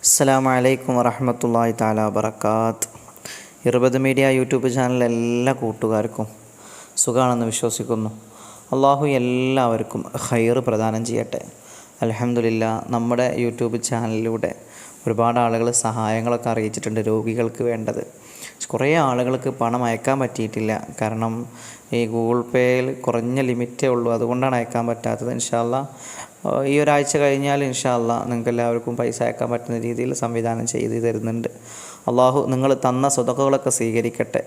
അസ്സലാമു അലൈക്കും വറഹ്മത്തുള്ളാഹി തആല വബറകാത്ത്. ഇർബദ് മീഡിയ യൂട്യൂബ് ചാനൽ എല്ലാ കൂട്ടുകാർക്കും സുഖാണെന്ന് വിശ്വസിക്കുന്നു. അള്ളാഹു എല്ലാവർക്കും ഖൈർ പ്രദാനം ചെയ്യട്ടെ. അൽഹംദുലില്ലാ, നമ്മുടെ യൂട്യൂബ് ചാനലിലൂടെ ഒരുപാട് ആളുകൾ സഹായങ്ങളൊക്കെ അറിയിച്ചിട്ടുണ്ട്. രോഗികൾക്ക് വേണ്ടത് കുറേ ആളുകൾക്ക് പണം അയക്കാൻ പറ്റിയിട്ടില്ല. കാരണം ഈ ഗൂഗിൾ പേയിൽ കുറഞ്ഞ ലിമിറ്റേ ഉള്ളൂ, അതുകൊണ്ടാണ് അയക്കാൻ പറ്റാത്തത്. ഇൻഷാ അല്ലാഹ് ഈ ഒരാഴ്ച കഴിഞ്ഞാൽ ഇൻഷാ അല്ലാഹ് നിങ്ങൾക്ക് എല്ലാവർക്കും പൈസ അയക്കാൻ പറ്റുന്ന രീതിയിൽ സംവിധാനം ചെയ്ത് തരുന്നുണ്ട്. അള്ളാഹു നിങ്ങൾ തന്ന സ്വതക്കകളൊക്കെ സ്വീകരിക്കട്ടെ.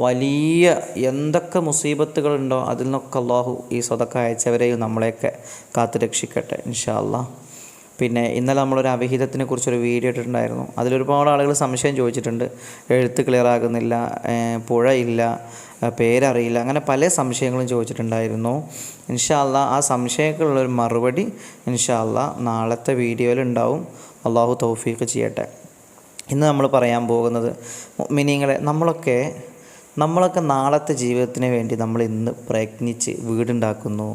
വലിയ എന്തൊക്കെ മുസീബത്തുകളുണ്ടോ അതിൽ നിന്നൊക്കെ അള്ളാഹു ഈ സ്വതക്ക അയച്ചവരെയും നമ്മളെയൊക്കെ കാത്തു രക്ഷിക്കട്ടെ ഇൻഷാ അല്ലാഹ്. പിന്നെ ഇന്നലെ നമ്മളൊരു അവിഹിതത്തിനെ കുറിച്ചൊരു വീഡിയോ ഇട്ടിട്ടുണ്ടായിരുന്നു. അതിലൊരുപാട് ആളുകൾ സംശയം ചോദിച്ചിട്ടുണ്ട്. എഴുത്ത് ക്ലിയർ ആകുന്നില്ല, പുഴയില്ല, പേരറിയില്ല, അങ്ങനെ പല സംശയങ്ങളും ചോദിച്ചിട്ടുണ്ടായിരുന്നു. ഇൻഷാ അല്ലാഹ് ആ സംശയങ്ങൾക്കുള്ളൊരു മറുപടി ഇൻഷാ അല്ലാഹ് നാളത്തെ വീഡിയോയിലുണ്ടാവും. അള്ളാഹു തൗഫീഖ് ചെയ്യട്ടെ. ഇന്ന് നമ്മൾ പറയാൻ പോകുന്നത് മുഅ്മിനീങ്ങളെ, നമ്മളൊക്കെ നാളത്തെ ജീവിതത്തിന് വേണ്ടി നമ്മൾ ഇന്ന് പ്രയത്നിച്ച് വീടുണ്ടാക്കുന്നു,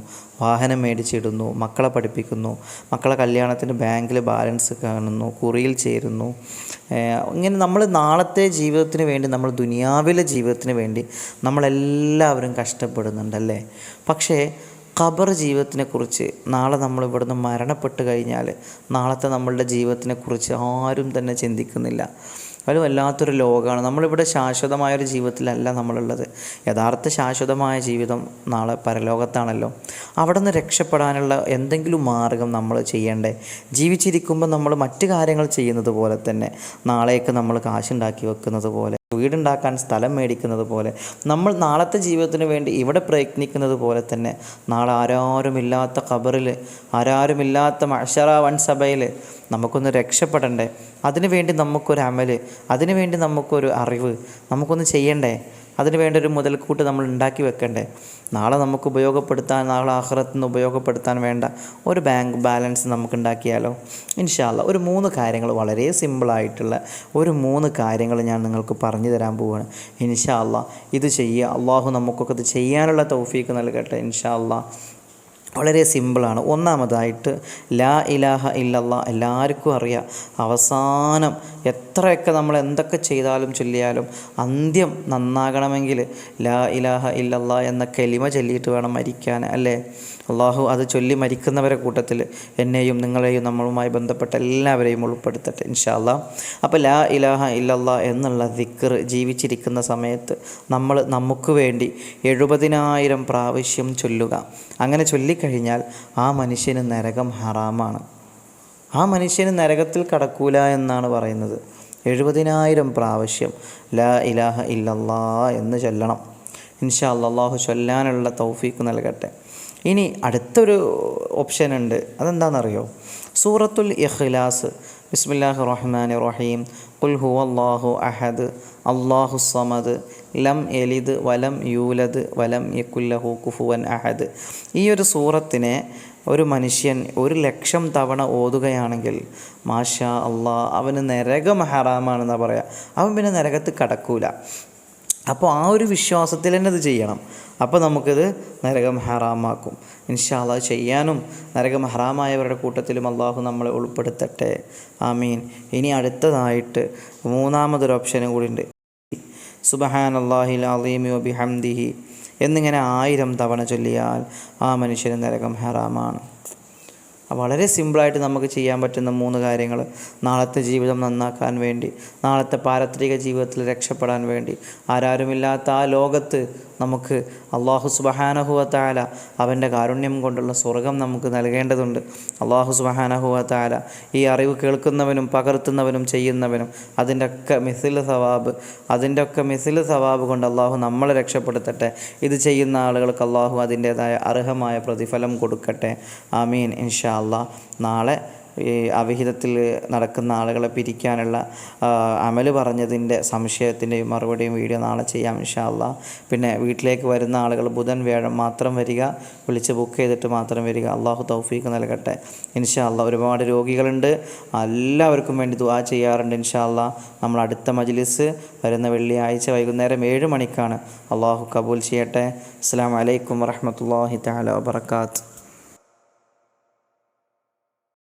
വാഹനം മേടിച്ചിടുന്നു, മക്കളെ പഠിപ്പിക്കുന്നു, മക്കളെ കല്യാണത്തിന് ബാങ്കിൽ ബാലൻസ് കാണുന്നു, കുറിയിൽ ചേരുന്നു. ഇങ്ങനെ നമ്മൾ നാളത്തെ ജീവിതത്തിന് വേണ്ടി, നമ്മൾ ദുനിയാവിലെ ജീവിതത്തിന് വേണ്ടി നമ്മളെല്ലാവരും കഷ്ടപ്പെടുന്നുണ്ടല്ലേ. പക്ഷേ ഖബർ ജീവിതത്തിനെക്കുറിച്ച്, നാളെ നമ്മൾ ഇവിടുന്ന് മരണപ്പെട്ട് കഴിഞ്ഞാൽ നാളത്തെ നമ്മളുടെ ജീവിതത്തിനെക്കുറിച്ച് ആരും തന്നെ ചിന്തിക്കുന്നില്ല. അത് വല്ലാത്തൊരു ലോകമാണ്. നമ്മളിവിടെ ശാശ്വതമായൊരു ജീവിതത്തിലല്ല നമ്മളുള്ളത്. യഥാർത്ഥ ശാശ്വതമായ ജീവിതം നാളെ പരലോകത്താണല്ലോ. അവിടെ നിന്ന് രക്ഷപ്പെടാനുള്ള എന്തെങ്കിലും മാർഗം നമ്മൾ ചെയ്യണ്ടേ? ജീവിച്ചിരിക്കുമ്പോൾ നമ്മൾ മറ്റു കാര്യങ്ങൾ ചെയ്യുന്നത് പോലെ തന്നെ, നാളേക്ക് നമ്മൾ കാശുണ്ടാക്കി വെക്കുന്നത് പോലെ, വീടുണ്ടാക്കാൻ സ്ഥലം മേടിക്കുന്നത് പോലെ, നമ്മൾ നാളത്തെ ജീവിതത്തിന് വേണ്ടി ഇവിടെ പ്രയത്നിക്കുന്നത് പോലെ തന്നെ നാളെ ആരാരുമില്ലാത്ത ഖബറിൽ, ആരാരുമില്ലാത്ത മഹ്ശറ വൻസഭയിൽ നമുക്കൊന്ന് രക്ഷപ്പെടണ്ടേ? അതിനുവേണ്ടി നമുക്കൊരു അമല്, അതിനുവേണ്ടി നമുക്കൊരു അറിവ് നമുക്കൊന്ന് ചെയ്യണ്ടേ? അതിന് വേണ്ട ഒരു മുതൽക്കൂട്ട് നമ്മൾ ഉണ്ടാക്കി വെക്കണ്ടേ? നാളെ നമുക്ക് ഉപയോഗപ്പെടുത്താൻ, നാളെ ആഖിറത്തിൽ നിന്ന് ഉപയോഗപ്പെടുത്താൻ വേണ്ട ഒരു ബാങ്ക് ബാലൻസ് നമുക്ക് ഉണ്ടാക്കിയാലോ? ഇൻഷാ അല്ലാഹ് ഒരു 3 കാര്യങ്ങൾ, വളരെ സിമ്പിളായിട്ടുള്ള ഒരു 3 കാര്യങ്ങൾ ഞാൻ നിങ്ങൾക്ക് പറഞ്ഞു തരാൻ പോവുകയാണ്. ഇൻഷാ അല്ലാഹ് ഇത് ചെയ്യുക. അള്ളാഹു നമുക്കൊക്കെ ഇത് ചെയ്യാനുള്ള തൗഫീഖ് നൽകട്ടെ ഇൻഷാ അല്ലാഹ്. വളരെ സിമ്പിളാണ്. ഒന്നാമതായിട്ട് ലാ ഇലാഹ ഇല്ലല്ലാഹ് എല്ലാവർക്കും അറിയാം. അവസാനം എത്രയൊക്കെ നമ്മൾ എന്തൊക്കെ ചെയ്താലും ചൊല്ലിയാലും അന്ത്യം നന്നാകണമെങ്കിൽ ലാ ഇലാഹ ഇല്ലല്ലാഹ് എന്ന കലിമ ചൊല്ലിയിട്ട് വേണം മരിക്കാൻ, അല്ലേ? അള്ളാഹു അത് ചൊല്ലി മരിക്കുന്നവരെ കൂട്ടത്തിൽ എന്നെയും നിങ്ങളെയും നമ്മളുമായി ബന്ധപ്പെട്ട എല്ലാവരെയും ഉൾപ്പെടുത്തട്ടെ ഇൻഷാ അല്ലാഹ്. അപ്പോൾ ലാ ഇലാഹ ഇല്ലല്ലാഹ് എന്നുള്ള ദിക്ർ ജീവിച്ചിരിക്കുന്ന സമയത്ത് നമ്മൾ നമുക്ക് വേണ്ടി 70,000 പ്രാവശ്യം ചൊല്ലുക. അങ്ങനെ ചൊല്ലിക്കഴിഞ്ഞാൽ ആ മനുഷ്യന് നരകം ഹറാമാണ്. ആ മനുഷ്യന് നരകത്തിൽ കടക്കൂല എന്നാണ് പറയുന്നത്. 70,000 പ്രാവശ്യം ലാ ഇലാഹ ഇല്ലല്ലാഹ് എന്ന് ചൊല്ലണം ഇൻഷാ അല്ലാഹ്. അള്ളാഹു ചൊല്ലാനുള്ള തൗഫീഖ് നൽകട്ടെ. ഇനി അടുത്തൊരു ഓപ്ഷൻ ഉണ്ട്. അതെന്താണെന്നറിയോ? സൂറത്തുൽ ഇഖ്ലാസ്. ബിസ്മില്ലാഹിർ റഹ്മാനിർ റഹീം. ഖുൽ ഹുവല്ലാഹു അഹദ് അല്ലാഹു സമദ് ലം യലിദ് വലം യൂലദ് വലം യകുൽ ലഹു കുഫുവൻ അഹദ്. ഈ ഒരു സൂറത്തിനെ ഒരു മനുഷ്യൻ 1,00,000 തവണ ഓതുകയാണെങ്കിൽ മാഷാ അല്ലാഹ് അവന് നരകം ഹറാമാണെന്നാണ് പറയുക. അവൻ പിന്നെ നരകത്തിൽ കടക്കൂല. അപ്പോൾ ആ ഒരു വിശ്വാസത്തിൽ തന്നെ ഇത് ചെയ്യണം. അപ്പോൾ നമുക്കിത് നരകം ഹറാമാക്കും ഇൻഷാ അല്ലാഹ്. ചെയ്യാനും നരകം ഹറാമായവരുടെ കൂട്ടത്തിലും അള്ളാഹു നമ്മളെ ഉൾപ്പെടുത്തട്ടെ, ആമീൻ. ഇനി അടുത്തതായിട്ട് 3ാമതൊരു ഓപ്ഷനും കൂടി ഉണ്ട്. സുബ്ഹാനല്ലാഹിൽ അളീമി വബിഹംദിഹി എന്നിങ്ങനെ 1000 തവണ ചൊല്ലിയാൽ ആ മനുഷ്യന് നരകം ഹറാമാണ്. വളരെ സിമ്പിളായിട്ട് നമുക്ക് ചെയ്യാൻ പറ്റുന്ന 3 കാര്യങ്ങൾ, നാളത്തെ ജീവിതം നന്നാക്കാൻ വേണ്ടി, നാളത്തെ പാരത്രിക ജീവിതത്തിൽ രക്ഷപ്പെടാൻ വേണ്ടി, ആരാരുമില്ലാത്ത ആ ലോകത്ത് നമുക്ക് അള്ളാഹു സുബ്ഹാനഹു വ തആല അവൻ്റെ കാരുണ്യം കൊണ്ടുള്ള സ്വർഗം നമുക്ക് നൽകേണ്ടതുണ്ട്. അള്ളാഹു സുബ്ഹാനഹു വ തആല ഈ അറിവ് കേൾക്കുന്നവനും പകർത്തുന്നവനും ചെയ്യുന്നവനും അതിൻ്റെ ഒക്കെ മിസിൽ സവാബ് കൊണ്ട് അള്ളാഹു നമ്മളെ രക്ഷപ്പെടുത്തട്ടെ. ഇത് ചെയ്യുന്ന ആളുകൾക്ക് അള്ളാഹു അതിൻ്റേതായ അർഹമായ പ്രതിഫലം കൊടുക്കട്ടെ, ആമീൻ ഇൻഷാ അല്ലാഹ്. നാളെ ഈ അവിഹിതത്തിൽ നടക്കുന്ന ആളുകളെ പിരിക്കാനുള്ള അമല് പറഞ്ഞതിൻ്റെ സംശയത്തിൻ്റെയും മറുപടിയും വീഡിയോ നാളെ ചെയ്യാം ഇൻഷാ അല്ലാഹ്. പിന്നെ വീട്ടിലേക്ക് വരുന്ന ആളുകൾ ബുധൻ വ്യാഴം മാത്രം വരിക, വിളിച്ച് ബുക്ക് ചെയ്തിട്ട് മാത്രം വരിക. അള്ളാഹു തൗഫീഖ് നൽകട്ടെ ഇൻഷാ അല്ലാഹ്. ഒരുപാട് രോഗികളുണ്ട്, എല്ലാവർക്കും വേണ്ടി ദുആ ചെയ്യാറുണ്ട് ഇൻഷാ അല്ലാഹ്. നമ്മൾ അടുത്ത മജ്ലിസ് വരുന്ന വെള്ളിയാഴ്ച വൈകുന്നേരം 7 മണിക്കാണ്. അള്ളാഹു കബൂൽ ചെയ്യട്ടെ. അസ്സലാമു അലൈക്കും വറഹ്മത്തുള്ളാഹി തആല വബറകാത്ത്.